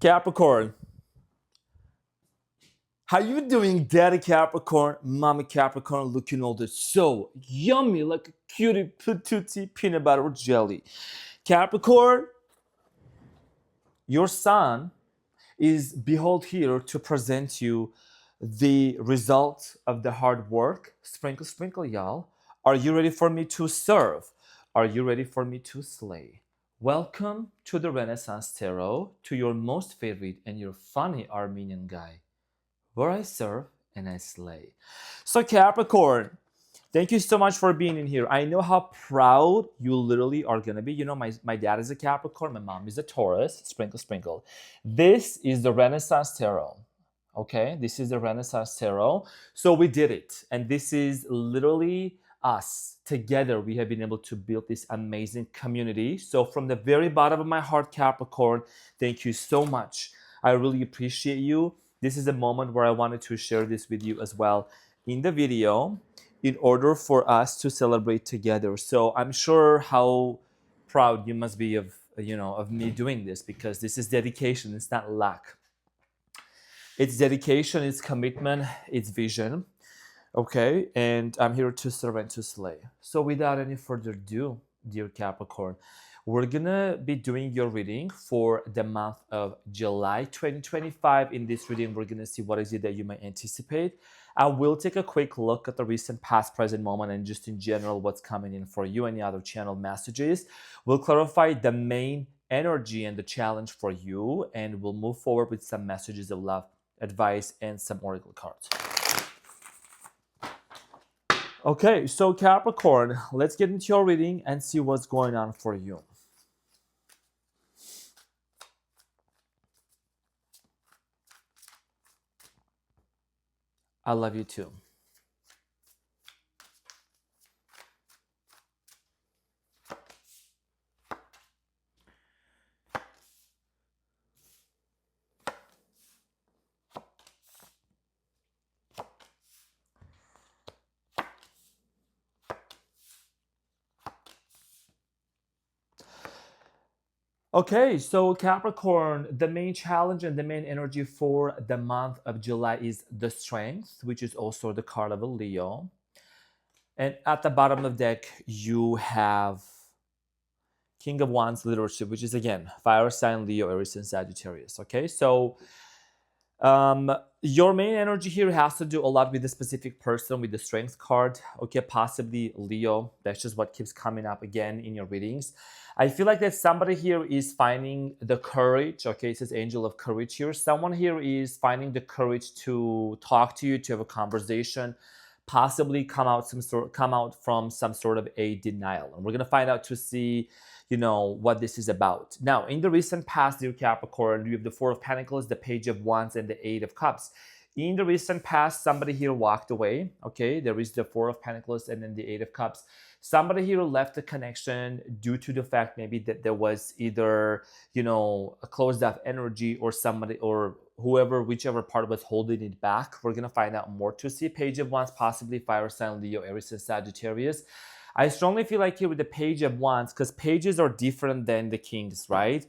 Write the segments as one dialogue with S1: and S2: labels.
S1: Capricorn, how you doing, Daddy Capricorn, Mommy Capricorn, looking all this so yummy like a cutie patootie peanut butter jelly. Capricorn, your sun is behold here to present you the result of the hard work. Sprinkle, sprinkle, y'all. Are you ready for me to serve? Are you ready for me to slay? Welcome to the Renaissance Tarot, to your most favorite and your funny Armenian guy, where I serve and I slay. So, Capricorn, thank you so much for being in here. I know how proud you literally are going to be. You know, my dad is a Capricorn, my mom is a Taurus. Sprinkle, sprinkle. This is the Renaissance Tarot. Okay, this is the Renaissance Tarot. So we did it. And this is literally us. Together, we have been able to build this amazing community. So from the very bottom of my heart, Capricorn, thank you so much. I really appreciate you. This is a moment where I wanted to share this with you as well in the video in order for us to celebrate together. So I'm sure how proud you must be of me doing this, because this is dedication. It's not luck. It's dedication, it's commitment, it's vision. Okay, and I'm here to serve and to slay. So without any further ado, dear Capricorn, we're gonna be doing your reading for the month of July 2025. In this reading, we're gonna see what is it that you might anticipate. I will take a quick look at the recent, past, present moment, and just in general what's coming in for you, any other channel messages. We'll clarify the main energy and the challenge for you, and we'll move forward with some messages of love, advice, and some oracle cards. Okay, so Capricorn, let's get into your reading and see what's going on for you. I love you too. Okay, so Capricorn, the main challenge and the main energy for the month of July is the Strength, which is also the card of a Leo. And at the bottom of the deck, you have King of Wands, Leadership, which is again fire sign, Leo, Aries, and Sagittarius. Okay, so your main energy here has to do a lot with the specific person, with the Strength card. Okay, possibly Leo. That's just what keeps coming up again in your readings. I feel like that somebody here is finding the courage. Okay, it says Angel of Courage here. Someone here is finding the courage to talk to you, to have a conversation, possibly come out from some sort of a denial. And we're gonna find out to see, what this is about. Now, in the recent past, dear Capricorn, you have the Four of Pentacles, the Page of Wands, and the Eight of Cups. In the recent past, somebody here walked away. Okay, there is the Four of Pentacles and then the Eight of Cups. Somebody here left the connection due to the fact maybe that there was either, a closed off energy, or somebody or whoever, whichever part was holding it back. We're going to find out more to see. Page of Wands, possibly fire sign, Leo, Aries, and Sagittarius. I strongly feel like here with the Page of Wands, because pages are different than the kings, right?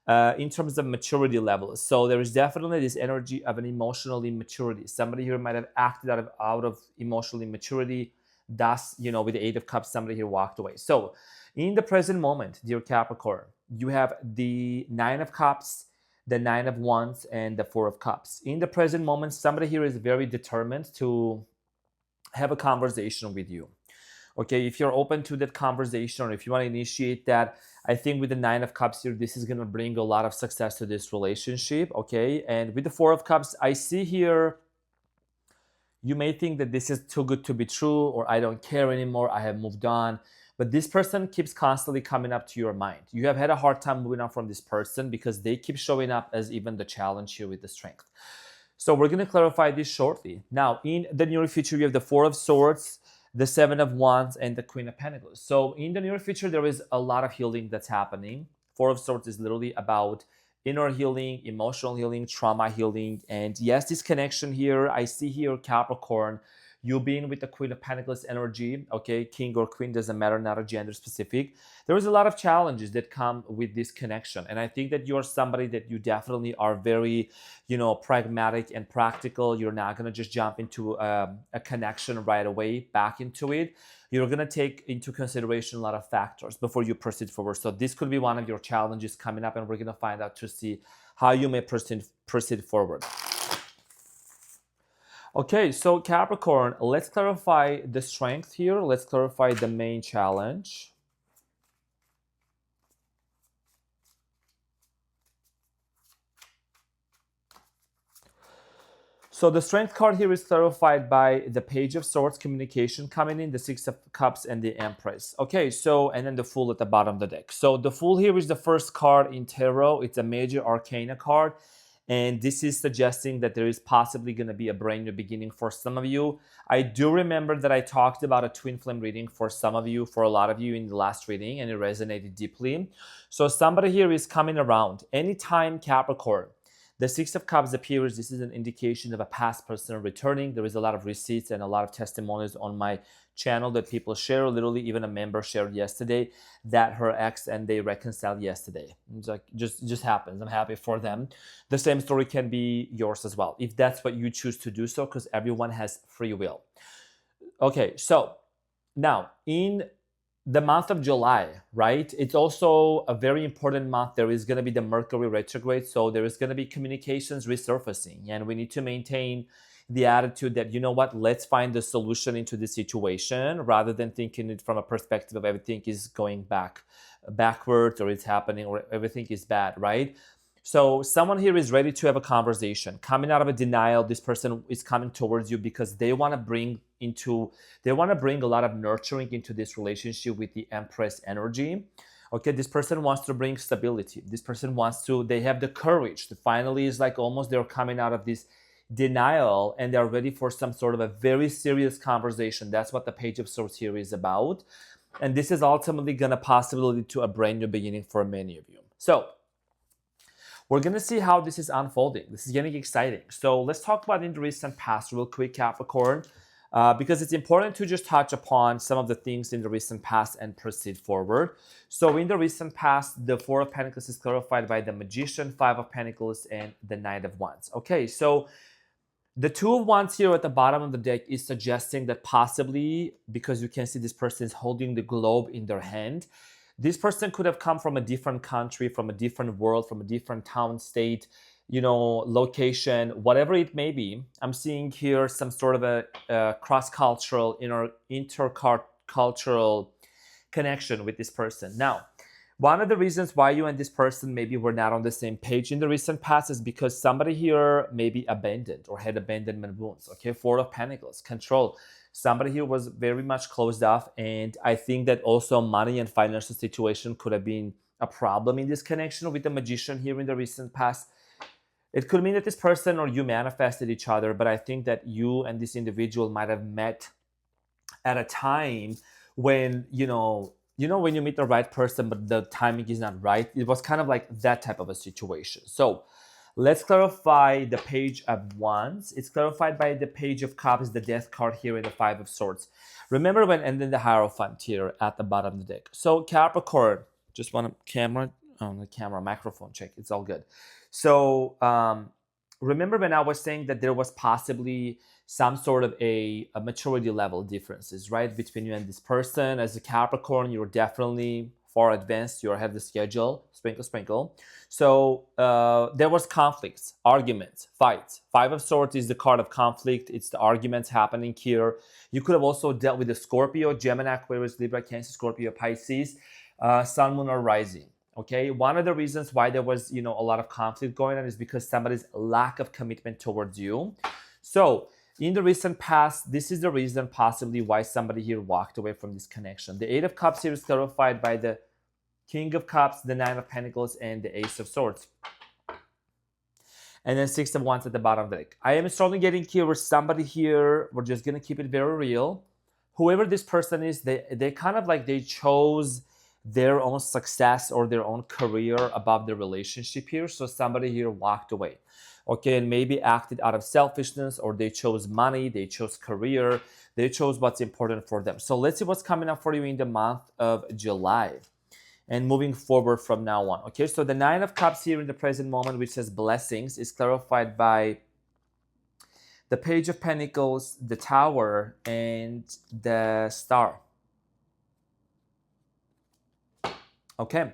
S1: In terms of maturity levels. So there is definitely this energy of an emotional immaturity. Somebody here might have acted out of emotional immaturity. Thus, with the Eight of Cups, somebody here walked away. So in the present moment, dear Capricorn, you have the Nine of Cups, the Nine of Wands, and the Four of Cups. In the present moment, somebody here is very determined to have a conversation with you. Okay, if you're open to that conversation, or if you want to initiate that, I think with the Nine of Cups here, this is going to bring a lot of success to this relationship. Okay, and with the Four of Cups, I see here, you may think that this is too good to be true, or I don't care anymore, I have moved on. But this person keeps constantly coming up to your mind. You have had a hard time moving on from this person because they keep showing up as even the challenge here with the Strength. So we're going to clarify this shortly. Now, in the near future, you have the Four of Swords, the Seven of Wands, and the Queen of Pentacles. So in the near future, there is a lot of healing that's happening. Four of Swords is literally about inner healing, emotional healing, trauma healing. And yes, this connection here, I see here, Capricorn, you being with the Queen of Pentacles energy, okay, king or queen, doesn't matter, not a gender specific. There is a lot of challenges that come with this connection. And I think that you're somebody that you definitely are very, pragmatic and practical. You're not going to just jump into a connection right away back into it. You're going to take into consideration a lot of factors before you proceed forward. So this could be one of your challenges coming up, and we're going to find out to see how you may proceed forward. Okay, so Capricorn, let's clarify the strength here. Let's clarify the main challenge. So the strength card here is clarified by the Page of Swords, communication coming in, the Six of Cups, and the Empress. Okay, so, and then the Fool at the bottom of the deck. So the Fool here is the first card in Tarot. It's a major arcana card. And this is suggesting that there is possibly going to be a brand new beginning for some of you. I do remember that I talked about a twin flame reading for some of you, for a lot of you in the last reading, and it resonated deeply. So somebody here is coming around. Anytime Capricorn, the Six of Cups appears, this is an indication of a past person returning. There is a lot of receipts and a lot of testimonies on my channel that people share. Literally, even a member shared yesterday that her ex and they reconciled yesterday. It's like just happens. I'm happy for them. The same story can be yours as well, if that's what you choose to do so, because everyone has free will. Okay, so now in the month of July, right? It's also a very important month. There is going to be the Mercury retrograde. So there is going to be communications resurfacing. And we need to maintain the attitude that, you know what, let's find the solution into the situation rather than thinking it from a perspective of everything is going backwards or it's happening or everything is bad, right? So someone here is ready to have a conversation. Coming out of a denial, this person is coming towards you because they want to bring a lot of nurturing into this relationship with the Empress energy. Okay, this person wants to bring stability. This person they have the courage to finally, is like almost they're coming out of this denial and they're ready for some sort of a very serious conversation. That's what the Page of Swords here is about. And this is ultimately going to possibly lead to a brand new beginning for many of you. So we're going to see how this is unfolding. This is getting exciting. So let's talk about in the recent past real quick, Capricorn, because it's important to just touch upon some of the things in the recent past and proceed forward. So in the recent past, the Four of Pentacles is clarified by the Magician, Five of Pentacles, and the Knight of Wands. Okay, so the Two of Wands here at the bottom of the deck is suggesting that possibly, because you can see this person is holding the globe in their hand, this person could have come from a different country, from a different world, from a different town, state, location, whatever it may be. I'm seeing here some sort of a cross-cultural, intercultural connection with this person. Now, one of the reasons why you and this person maybe were not on the same page in the recent past is because somebody here may be abandoned or had abandonment wounds. Okay, Four of Pentacles, control. Somebody here was very much closed off, and I think that also money and financial situation could have been a problem in this connection with the Magician here in the recent past. It could mean that this person or you manifested each other, but I think that you and this individual might have met at a time when, when you meet the right person, but the timing is not right. It was kind of like that type of a situation. So let's clarify the Page of Wands. It's clarified by the Page of Cups, the Death card here, and the Five of Swords. Remember and then the Hierophant here at the bottom of the deck. So Capricorn, just want a microphone check. It's all good. So remember when I was saying that there was possibly some sort of a maturity level differences, right, between you and this person. As a Capricorn, you're definitely far advanced. You're ahead of the schedule. Sprinkle, sprinkle. So there was conflicts, arguments, fights. Five of Swords is the card of conflict. It's the arguments happening here. You could have also dealt with the Scorpio, Gemini, Aquarius, Libra, Cancer, Scorpio, Pisces, Sun, Moon, or Rising. Okay, one of the reasons why there was, a lot of conflict going on is because somebody's lack of commitment towards you. So in the recent past, this is the reason possibly why somebody here walked away from this connection. The Eight of Cups here is clarified by the King of Cups, the Nine of Pentacles, and the Ace of Swords. And then Six of Wands at the bottom of the deck. I am strongly getting here with somebody here. We're just going to keep it very real. Whoever this person is, they kind of like they chose their own success or their own career above the relationship here. So somebody here walked away, okay, and maybe acted out of selfishness, or they chose money, they chose career, they chose what's important for them. So let's see what's coming up for you in the month of July and moving forward from now on. Okay, so the Nine of Cups here in the present moment, which says blessings, is clarified by the Page of Pentacles, the Tower, and the Star. Okay,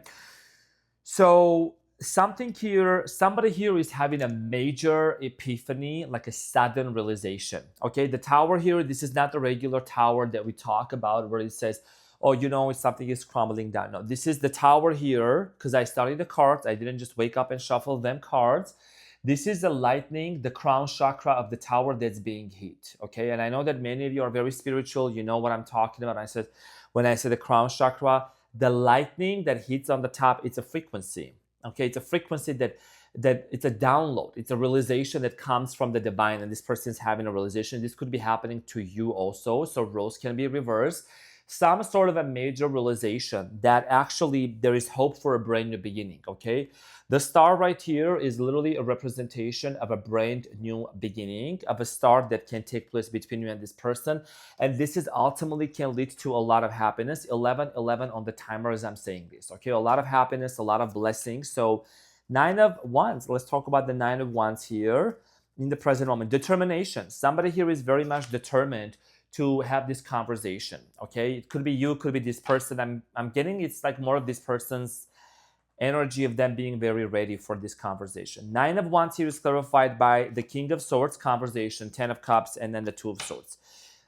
S1: so somebody here is having a major epiphany, like a sudden realization. Okay, the Tower here, this is not the regular tower that we talk about where it says, oh, you know, something is crumbling down. No, this is the Tower here, because I studied the cards. I didn't just wake up and shuffle them cards. This is the lightning, the crown chakra of the Tower that's being hit. Okay, and I know that many of you are very spiritual. You know what I'm talking about. When I said the crown chakra, the lightning that hits on the top, it's a frequency. Okay, it's a frequency that it's a download. It's a realization that comes from the divine, and this person's having a realization. This could be happening to you also. So roles can be reversed. Some sort of a major realization that actually there is hope for a brand new beginning. Okay, the star right here is literally a representation of a brand new beginning, of a start that can take place between you and this person, and this is ultimately can lead to a lot of happiness. 11 on the timer as I'm saying this. Okay, a lot of happiness, a lot of blessings. So Nine of Wands, let's talk about the Nine of Wands here in the present moment. Determination. Somebody here is very much determined to have this conversation. Okay, it could be you, could be this person. I'm getting it's like more of this person's energy of them being very ready for this conversation. Nine of Wands here is clarified by the King of Swords conversation, 10 of Cups, and then the Two of Swords,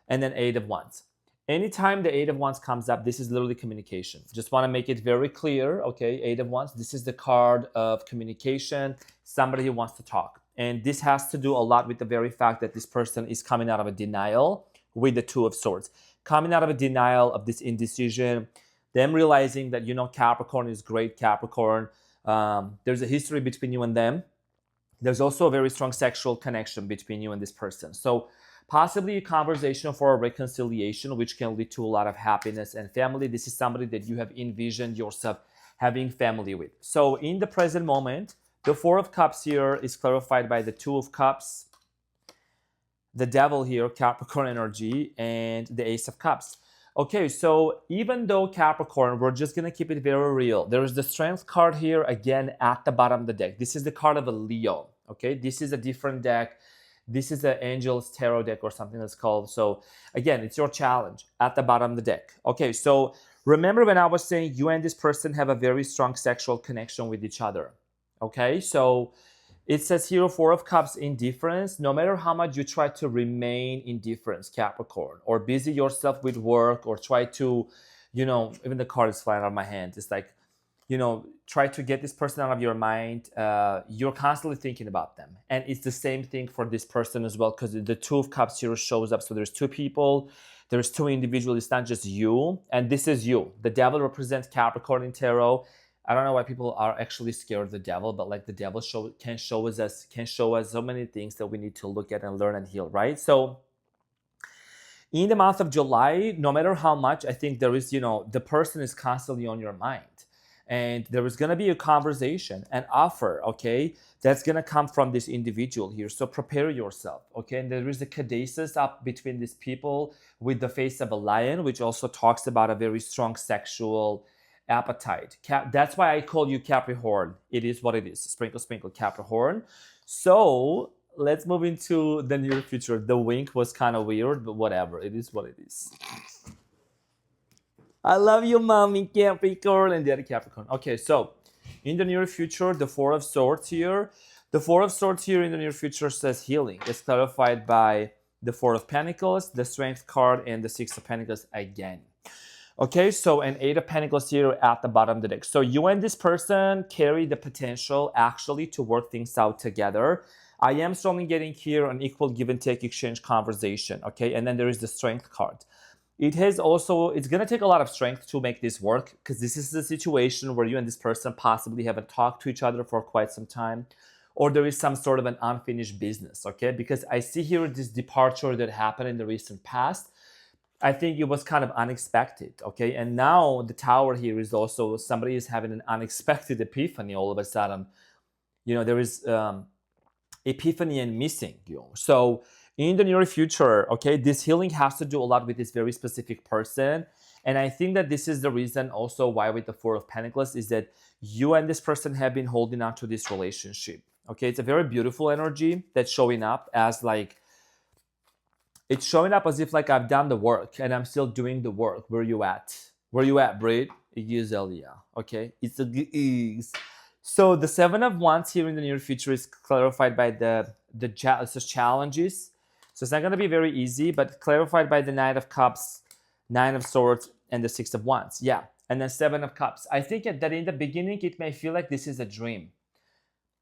S1: and then Eight of Wands. Anytime the Eight of Wands comes up, this is literally communication. Just want to make it very clear. Okay, Eight of Wands, this is the card of communication, somebody who wants to talk, and this has to do a lot with the very fact that this person is coming out of a denial with the Two of Swords, coming out of a denial of this indecision, them realizing that, you know, Capricorn is great, Capricorn. There's a history between you and them. There's also a very strong sexual connection between you and this person. So possibly a conversation for a reconciliation, which can lead to a lot of happiness and family. This is somebody that you have envisioned yourself having family with. So in the present moment, the Four of Cups here is clarified by the Two of Cups, the Devil here, Capricorn energy, and the Ace of Cups. Okay, so even though Capricorn, we're just going to keep it very real. There is the Strength card here, again, at the bottom of the deck. This is the card of a Leo, okay? This is a different deck. This is the Angel's Tarot deck or something that's called. So again, it's your challenge at the bottom of the deck. Okay, so remember when I was saying you and this person have a very strong sexual connection with each other, okay? So it says here, Four of Cups, indifference. No matter how much you try to remain indifferent, Capricorn, or busy yourself with work, or try to, you know, even the card is flying out of my hand. It's like, you know, try to get this person out of your mind. You're constantly thinking about them. And it's the same thing for this person as well, because the Two of Cups here shows up. So there's two people, there's two individuals. It's not just you. And this is you. The Devil represents Capricorn in tarot. I don't know why people are actually scared of the devil, but like the devil can show us so many things that we need to look at and learn and heal, right? So in the month of July, no matter how much, I think there is, you know, the person is constantly on your mind. And there is going to be a conversation, an offer, okay, that's going to come from this individual here. So prepare yourself, okay? And there is a caduceus up between these people with the face of a lion, which also talks about a very strong sexual appetite. That's why I call you Capricorn. It is what it is. Sprinkle, sprinkle, Capricorn. So let's move into the near future. The wink was kind of weird, but whatever. It is what it is. I love you, mommy, Capricorn, and the other Capricorn. Okay, so in the near future, the Four of Swords here. The Four of Swords here in the near future says healing. It's clarified by the Four of Pentacles, the Strength card, and the Six of Pentacles again. Okay, so an Eight of Pentacles here at the bottom of the deck. So you and this person carry the potential actually to work things out together. I am strongly getting here an equal give and take exchange conversation, okay? And then there is the Strength card. It's going to take a lot of strength to make this work, because this is a situation where you and this person possibly haven't talked to each other for quite some time, or there is some sort of an unfinished business, okay? Because I see here this departure that happened in the recent past. I think it was kind of unexpected, okay? And now the tower here is also somebody is having an unexpected epiphany all of a sudden. There is epiphany and missing. So in the near future, okay, this healing has to do a lot with this very specific person. And I think that this is the reason also why with the Four of Pentacles is that you and this person have been holding on to this relationship. Okay, it's a very beautiful energy that's showing up as like, it's showing up as if like I've done the work and I'm still doing the work. Where you at? Where you at, Brit? Elia. Okay, it's a is. So the Seven of Wands here in the near future is clarified by the challenges. So it's not going to be very easy, but clarified by the Knight of Cups, Nine of Swords, and the Six of Wands. Yeah, and then Seven of Cups. I think that in the beginning it may feel like this is a dream.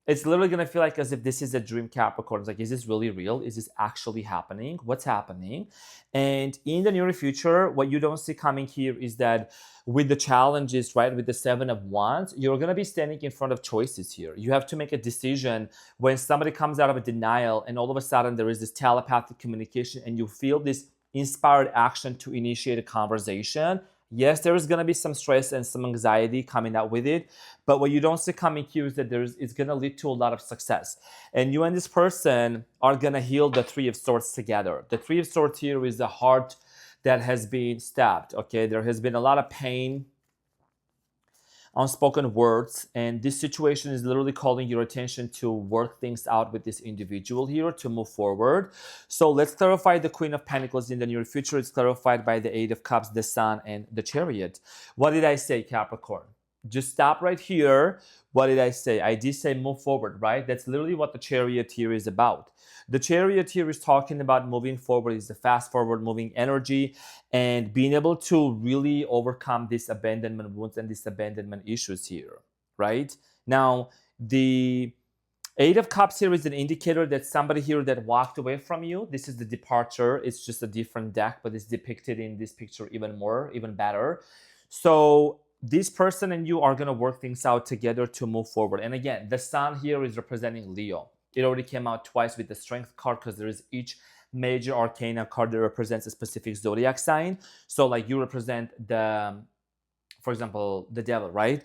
S1: It's literally going to feel like as if this is a dream, Capricorn. It's like, is this really real? Is this actually happening? What's happening? And in the near future, what you don't see coming here is that with the challenges, right, with the Seven of Wands, you're going to be standing in front of choices here. You have to make a decision when somebody comes out of a denial and all of a sudden there is this telepathic communication and you feel this inspired action to initiate a conversation. Yes, there is going to be some stress and some anxiety coming out with it, but what you don't see coming here is that it's going to lead to a lot of success. And you and this person are going to heal the Three of Swords together. The Three of Swords here is a heart that has been stabbed, okay? There has been a lot of pain, unspoken words, and this situation is literally calling your attention to work things out with this individual here to move forward. So let's clarify the Queen of Pentacles in the near future. It's clarified by the Eight of Cups, the Sun, and the Chariot. What did I say, Capricorn? Just stop right here. What did I say? I did say move forward, right? That's literally what the Chariot here is about. The Chariot here is talking about moving forward. It's a fast forward moving energy and being able to really overcome these abandonment wounds and these abandonment issues here, right? Now, the Eight of Cups here is an indicator that somebody here that walked away from you. This is the departure. It's just a different deck, but it's depicted in this picture even more, even better. So this person and you are going to work things out together to move forward. And again, the Sun here is representing Leo. It already came out twice with the Strength card because there is each major arcana card that represents a specific zodiac sign. So like you represent the, for example, the Devil, right?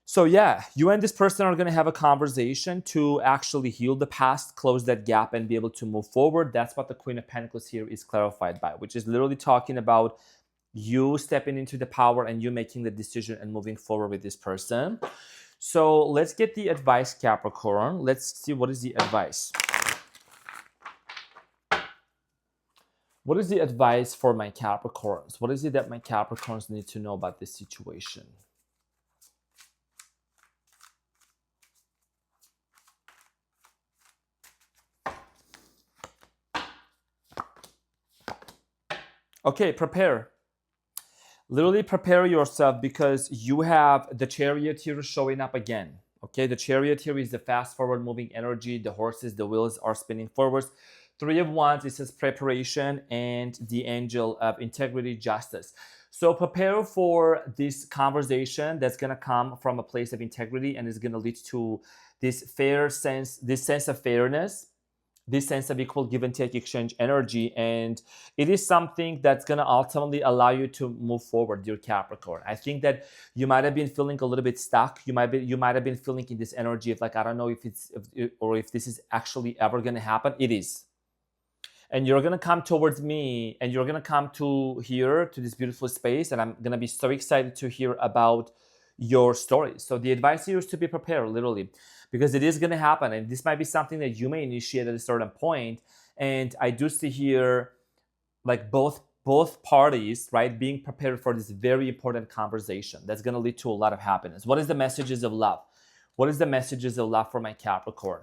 S1: So yeah, you and this person are going to have a conversation to actually heal the past, close that gap, and be able to move forward. That's what the Queen of Pentacles here is clarified by, which is literally talking about you stepping into the power and you making the decision and moving forward with this person. So let's get the advice, Capricorn. Let's see what is the advice. What is the advice for my Capricorns? What is it that my Capricorns need to know about this situation? Okay, prepare. Literally prepare yourself because you have the Chariot here showing up again. Okay, the Chariot here is the fast forward moving energy. The horses, the wheels are spinning forwards. Three of Wands, it says preparation, and the Angel of Integrity, Justice. So prepare for this conversation that's going to come from a place of integrity and is going to lead to this sense of fairness, this sense of equal give and take exchange energy, and it is something that's going to ultimately allow you to move forward, dear Capricorn. I think that you might have been feeling a little bit stuck. You might have been feeling in this energy of like, I don't know if this is actually ever going to happen. It is. And you're going to come towards me and you're going to come to here, to this beautiful space, and I'm going to be so excited to hear about your story. So the advice here is to be prepared, literally, because it is going to happen, and this might be something that you may initiate at a certain point. And I do see here like both parties, right, being prepared for this very important conversation that's going to lead to a lot of happiness. What is the messages of love? What is the messages of love for my Capricorn?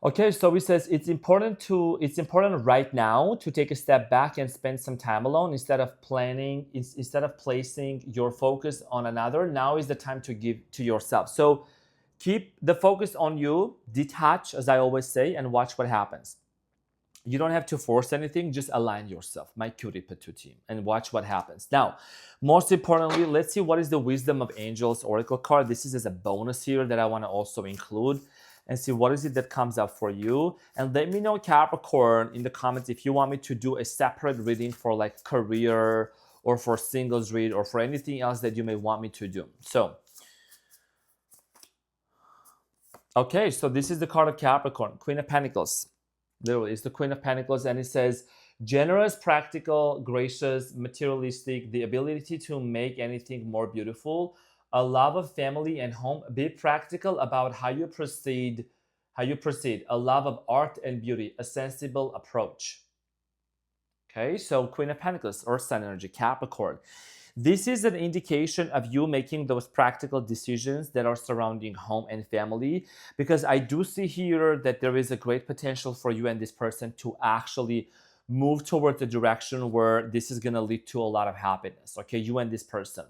S1: Okay, so it says it's important right now to take a step back and spend some time alone instead of placing your focus on another. Now is the time to give to yourself. So keep the focus on you, detach, as I always say, and watch what happens. You don't have to force anything, just align yourself, my cutie patootie, and watch what happens. Now, most importantly, let's see what is the Wisdom of Angels Oracle card. This is as a bonus here that I want to also include. and see what is it that comes up for you. And let me know, Capricorn, in the comments if you want me to do a separate reading for like career or for singles read or for anything else that you may want me to do. So, okay, so this is the card of Capricorn, Queen of Pentacles. Literally, it's the Queen of Pentacles, and it says, generous, practical, gracious, materialistic, the ability to make anything more beautiful, a love of family and home, be practical about how you proceed, a love of art and beauty, a sensible approach. Okay, so Queen of Pentacles, Earth sign energy, Capricorn. This is an indication of you making those practical decisions that are surrounding home and family, because I do see here that there is a great potential for you and this person to actually move towards the direction where this is going to lead to a lot of happiness. Okay, you and this person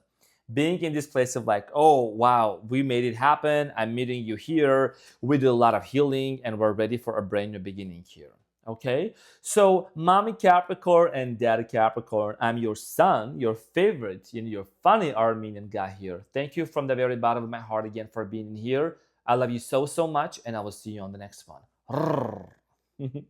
S1: being in this place of like, oh wow, we made it happen, I'm meeting you here, we did a lot of healing, and we're ready for a brand new beginning here. Okay, so Mommy Capricorn and Daddy Capricorn, I'm your son, your favorite, your funny Armenian guy here. Thank you from the very bottom of my heart again for being here. I love you so, so much, and I will see you on the next one.